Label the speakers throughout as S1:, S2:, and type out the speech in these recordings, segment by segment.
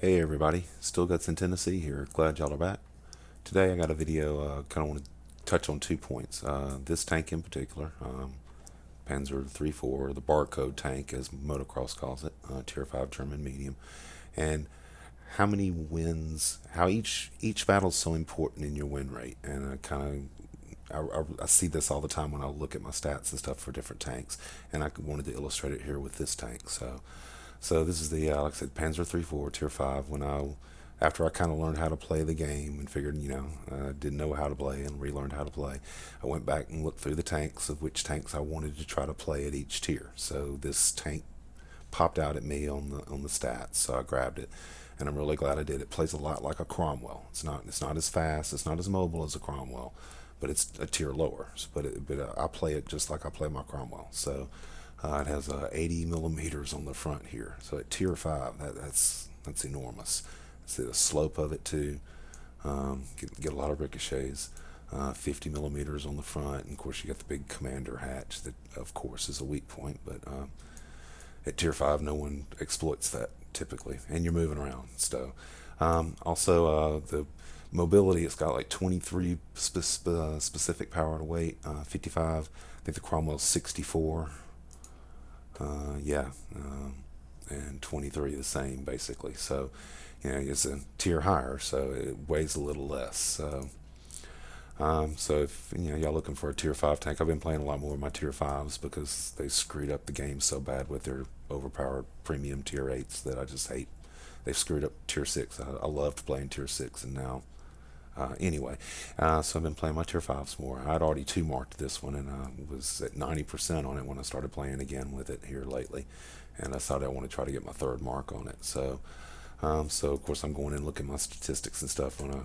S1: Hey everybody, Still Guts in Tennessee here. Glad y'all are back. Today I got a video, kind of want to touch on 2 points. This tank in particular, Panzer 3-4, the barcode tank as motocross calls it, Tier 5 German medium, and how many wins, how each battle is so important in your win rate. And I see this all the time when I look at my stats and stuff for different tanks, and I wanted to illustrate it here with this tank. So this is the like I said, Panzer 3-4 Tier 5. After I kind of learned how to play the game and figured, didn't know how to play and relearned how to play, I went back and looked through the tanks of which tanks I wanted to try to play at each tier. So this tank popped out at me on the stats, so I grabbed it, and I'm really glad I did. It plays a lot like a Cromwell. It's not as fast, it's not as mobile as a Cromwell, but it's a tier lower. But I play it just like I play my Cromwell. So it has 80 millimeters on the front here. So at tier 5, that's enormous. See the slope of it too. Get a lot of ricochets. 50 millimeters on the front, and of course you got the big commander hatch that, of course, is a weak point. But at tier 5, no one exploits that typically, and you're moving around. So also the mobility, it's got like 23 specific power to weight, 55. I think the Cromwell's 64. Yeah, and 23 the same basically. So, it's a tier higher, so it weighs a little less. So if y'all looking for a tier 5 tank, I've been playing a lot more of my tier 5s because they screwed up the game so bad with their overpowered premium tier 8s that I just hate. They've screwed up tier 6. I loved playing tier 6, and now anyway, so I've been playing my tier 5s more. I'd already 2 marked this one, and I was at 90% on it when I started playing again with it here lately. And I thought I want to try to get my 3rd mark on it. So of course I'm going in and looking at my statistics and stuff when I,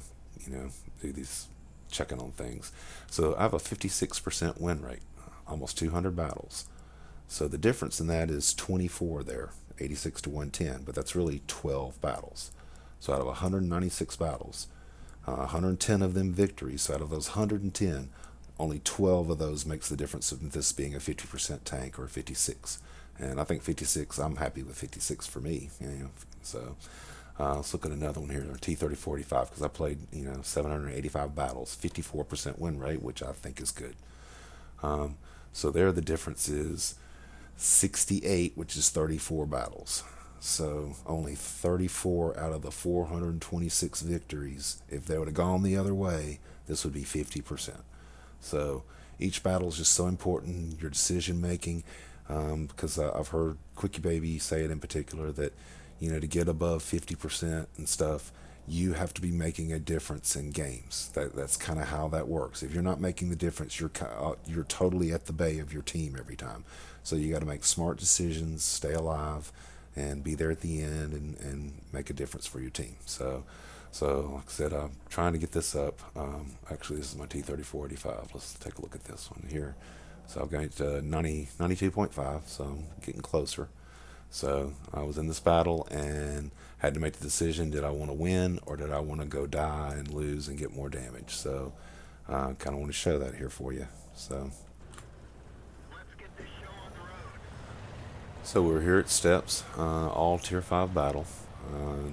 S1: do these checking on things. So I have a 56% win rate, almost 200 battles. So the difference in that is 24 there, 86 to 110, but that's really 12 battles. So out of 196 battles, 110 of them victories. So out of those 110, only 12 of those makes the difference of this being a 50% tank or a 56. And I think 56, I'm happy with 56 for me. So let's look at another one here, T-3045, because I played 785 battles, 54% win rate, which I think is good. So there the difference is 68, which is 34 battles. So only 34 out of the 426 victories. If they would have gone the other way, this would be 50%. So each battle is just so important, your decision making, because I've heard Quickie Baby say it in particular that, to get above 50% and stuff, you have to be making a difference in games. That's kind of how that works. If you're not making the difference, you're totally at the bay of your team every time. So you got to make smart decisions, stay alive, and be there at the end and make a difference for your team. So like I said, I'm trying to get this up. Actually, this is my T-3485. Let's take a look at this one here. So I've got 92.5, so I'm getting closer. So I was in this battle and had to make the decision: did I want to win or did I want to go die and lose and get more damage? So I kind of want to show that here for you. So we're here at Steps, all Tier 5 battle,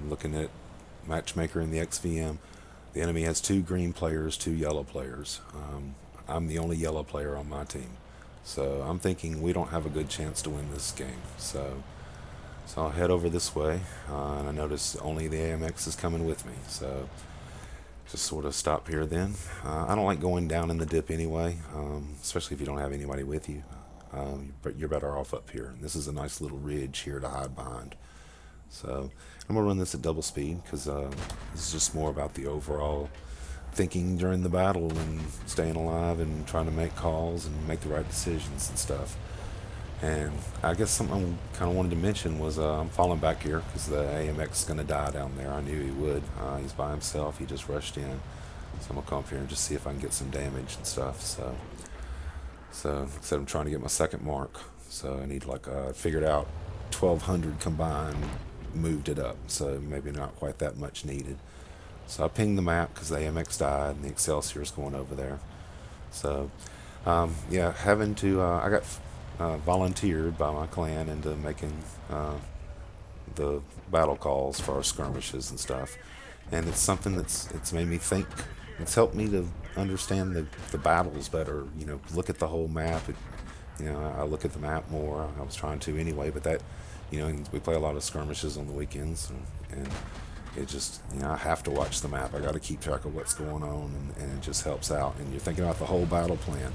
S1: looking at Matchmaker in the XVM. The enemy has 2 green players, 2 yellow players. I'm the only yellow player on my team. So I'm thinking we don't have a good chance to win this game. So I'll head over this way, and I notice only the AMX is coming with me. So just sort of stop here then. I don't like going down in the dip anyway, especially if you don't have anybody with you. But you're better off up here. And this is a nice little ridge here to hide behind. So I'm gonna run this at double speed because this is just more about the overall thinking during the battle and staying alive and trying to make calls and make the right decisions and stuff. And I guess something I kind of wanted to mention was I'm falling back here because the AMX is going to die down there. I knew he would. He's by himself. He just rushed in. So I'm going to come up here and just see if I can get some damage and stuff. So like I said, I'm trying to get my 2nd mark. So I need figured out 1200 combined, moved it up. So maybe not quite that much needed. So I pinged the map because the AMX died and the Excelsior is going over there. So yeah, I got volunteered by my clan into making the battle calls for our skirmishes and stuff, and it's something it's made me think. It's helped me to understand the battles better. Look at the whole map. I look at the map more. I was trying to anyway, but and we play a lot of skirmishes on the weekends, and it just, I have to watch the map. I got to keep track of what's going on, and it just helps out. And you're thinking about the whole battle plan.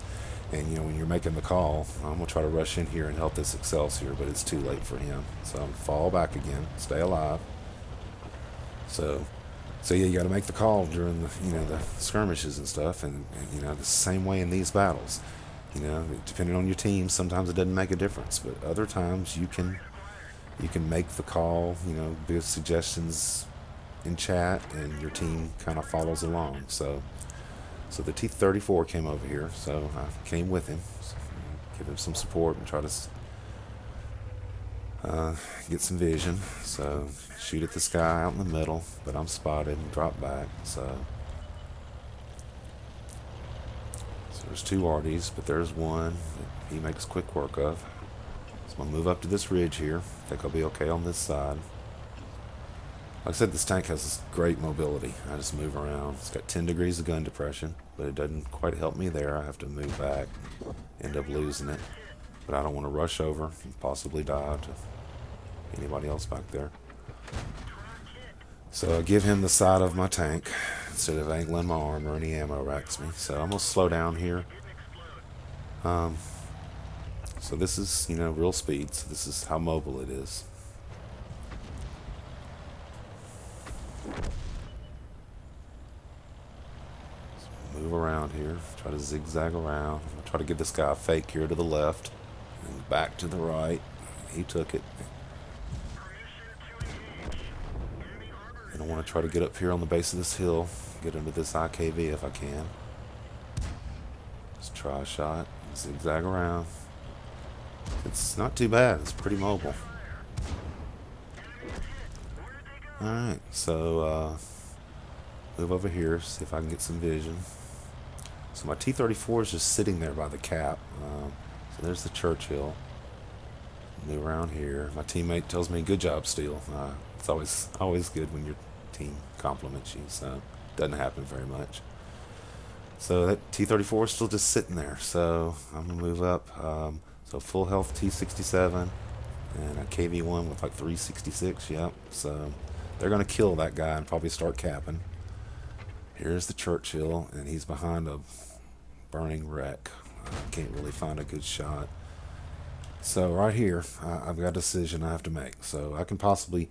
S1: And when you're making the call, I'm gonna try to rush in here and help this Excelsior, but it's too late for him. So I'm fall back again, stay alive. So, yeah, you got to make the call during the skirmishes and stuff, and the same way in these battles. Depending on your team, sometimes it doesn't make a difference, but other times you can make the call. Give suggestions in chat, and your team kind of follows along. So the T-34 came over here, so I came with him, give him some support and try to get some vision. So shoot at this guy out in the middle, but I'm spotted and drop back. So there's two RDs, but there's one that he makes quick work of. So I'm going to move up to this ridge here. I think I'll be okay on this side. Like I said, this tank has great mobility. I just move around. It's got 10 degrees of gun depression, but it doesn't quite help me there. I have to move back, end up losing it. But I don't want to rush over and possibly die to anybody else back there. So I give him the side of my tank instead of angling my arm or any ammo racks me. So I'm going to slow down here. So this is, real speed. So this is how mobile it is. Move around here, try to zigzag around. I'll try to give this guy a fake here to the left and back to the right. He took it. And I want to try to get up here on the base of this hill, get into this IKV if I can. Just try a shot, zigzag around. It's not too bad, it's pretty mobile. Alright, so move over here, see if I can get some vision. So my T-34 is just sitting there by the cap. So there's the Churchill. Move around here. My teammate tells me, "Good job, Steele." It's always good when your team compliments you. So it doesn't happen very much. So that T-34 is still just sitting there. So I'm gonna move up. So full health T-67 and a KV-1 with like 366. Yep. So they're gonna kill that guy and probably start capping. Here's the Churchill, and he's behind a burning wreck. I can't really find a good shot. So right here, I've got a decision I have to make. So I can possibly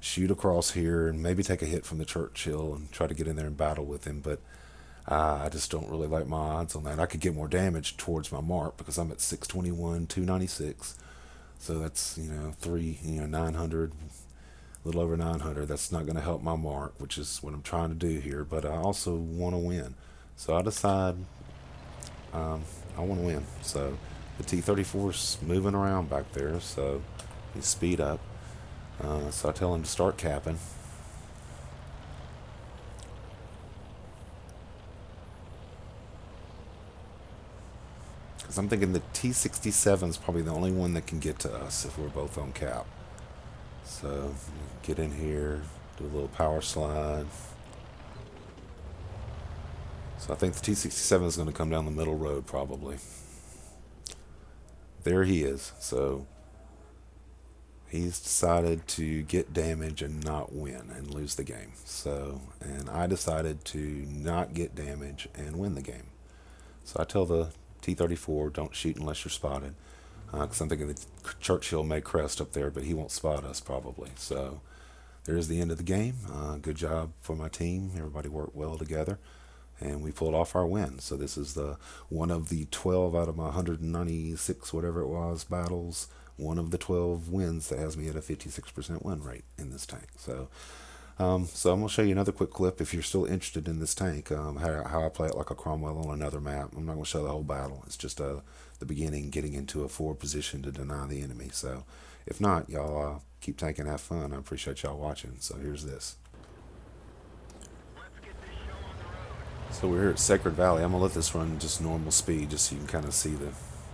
S1: shoot across here and maybe take a hit from the Churchill and try to get in there and battle with him, but I just don't really like my odds on that. I could get more damage towards my mark because I'm at 621, 296. So that's, 900. A little over 900. That's not going to help my mark, which is what I'm trying to do here, but I also want to win. So I decide I want to win. So the T-34 is moving around back there, so he speed up. So I tell him to start capping. Because I'm thinking the T-67 is probably the only one that can get to us if we're both on cap. So get in here, do a little power slide. So I think the T-67 is going to come down the middle road probably. There he is. So he's decided to get damage and not win and lose the game. And I decided to not get damage and win the game. So I tell the T-34, don't shoot unless you're spotted. Because I'm thinking the Churchill may crest up there, but he won't spot us probably. So there's the end of the game. Good job for my team. Everybody worked well together, and we pulled off our win. So this is the one of the 12 out of my 196, whatever it was, battles. One of the 12 wins that has me at a 56% win rate in this tank. So I'm going to show you another quick clip if you're still interested in this tank, how I play it like a Cromwell on another map. I'm not going to show the whole battle. It's just the beginning, getting into a forward position to deny the enemy. So if not, y'all keep tanking, have fun. I appreciate y'all watching. So here's this. So we're here at Sacred Valley. I'm going to let this run just normal speed just so you can kind of see the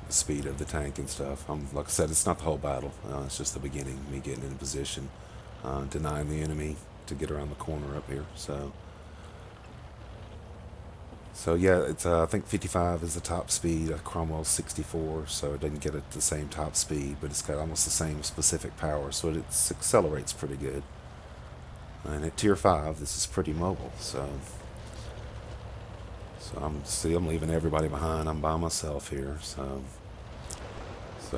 S1: speed of the tank and stuff. Like I said, it's not the whole battle. It's just the beginning, me getting in position. denying the enemy to get around the corner up here. So yeah, it's I think 55 is the top speed. Cromwell's 64, so it doesn't get at the same top speed, but it's got almost the same specific power, so it accelerates pretty good. And at tier 5, this is pretty mobile. So I'm leaving everybody behind. I'm by myself here. So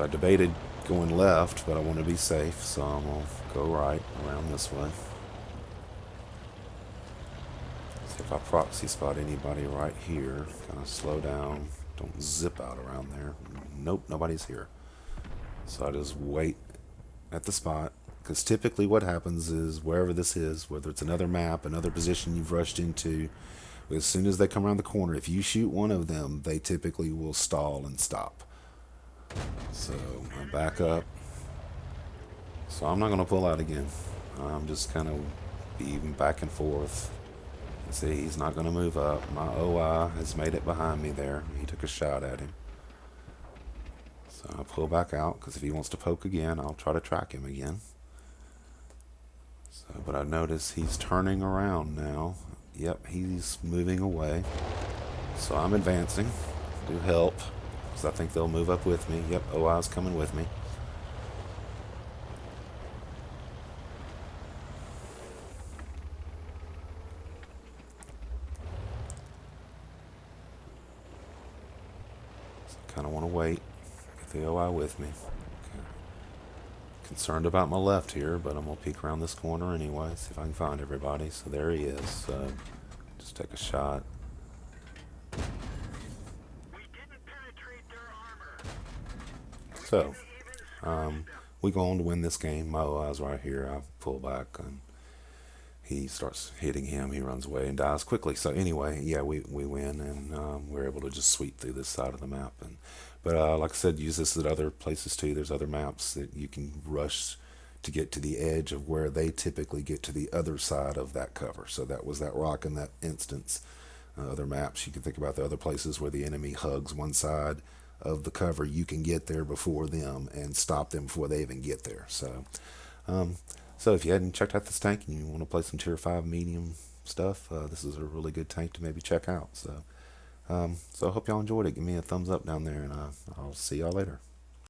S1: I debated going left, but I want to be safe, so I'm gonna go right around this way. See if I proxy spot anybody right here. Kind of slow down. Don't zip out around there. Nope, nobody's here. So I just wait at the spot. Because typically what happens is wherever this is, whether it's another map, another position you've rushed into, as soon as they come around the corner, if you shoot one of them, they typically will stall and stop. So I back up. So I'm not going to pull out again. I'm just kind of even back and forth. See, he's not going to move up. My OI has made it behind me there. He took a shot at him. So I pull back out because if he wants to poke again, I'll try to track him again. So, but I notice he's turning around now. Yep, he's moving away. So I'm advancing to help because I think they'll move up with me. Yep, OI's coming with me. Kind of want to wait. Get the OI with me. Okay. Concerned about my left here, but I'm going to peek around this corner anyway, see if I can find everybody. So there he is. So just take a shot. So, we go on to win this game. My OI's right here. I pull back and he starts hitting him. He runs away and dies quickly. So anyway, yeah, we win and we're able to just sweep through this side of the map. But like I said, use this at other places too. There's other maps that you can rush to get to the edge of where they typically get to the other side of that cover. So that was that rock in that instance. Other maps, you can think about the other places where the enemy hugs one side of the cover. You can get there before them and stop them before they even get there. Um, so if you hadn't checked out this tank and you want to play some tier 5 medium stuff, this is a really good tank to maybe check out. So I hope y'all enjoyed it. Give me a thumbs up down there, and I'll see y'all later.